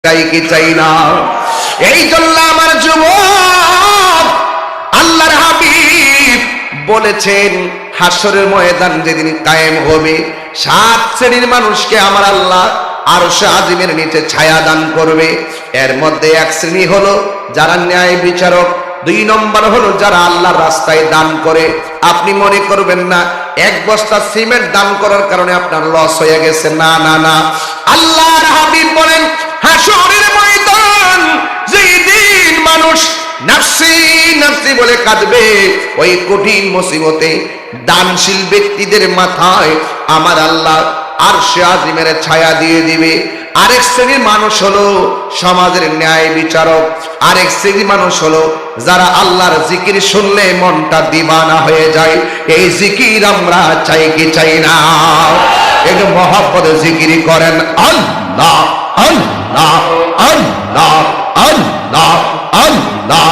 চাই কি চাই না? এই জন্য আমার যুবক, আল্লাহর হাবিব বলেছেন হাসরের ময়দান যেদিন কায়েম হবে, 7 শ্রেণীর মানুষকে আমার আল্লাহ আরশে আজিমের নিচে ছায়া দান করবে। এর মধ্যে 1 শ্রেণী হলো যারা ন্যায় বিচারক, 2 নম্বর হলো যারা আল্লাহর রাস্তায় দান করে। আপনি মনে করবেন না 1 বস্তা সিমেন্ট দান করার কারণে আপনার লস হয়ে গেছে, না না না। আল্লাহর হাবিব বলেন হাসরের ময়দান যেই দিন মানুষ নাফসি নাফসি বলে কাঁদবে, ওই কঠিন মুসিবতে দানশীল ব্যক্তিদের মাথায় আমার আল্লাহ আরশে আজিমের ছায়া দিয়ে দিবে। আরেক শ্রেণীর মানুষ হলো সমাজের ন্যায় বিচারক, আরেক শ্রেণীর মানুষ হলো যারা আল্লাহর জিকির শুনলে মনটা দিবানা হয়ে যায়। এই জিকির আমরা চাই কি চাই না? একটু মহব্বতে জিকির করেন আল্লাহ আল্লাহ আল্লাহ আল্লাহ আল্লাহ।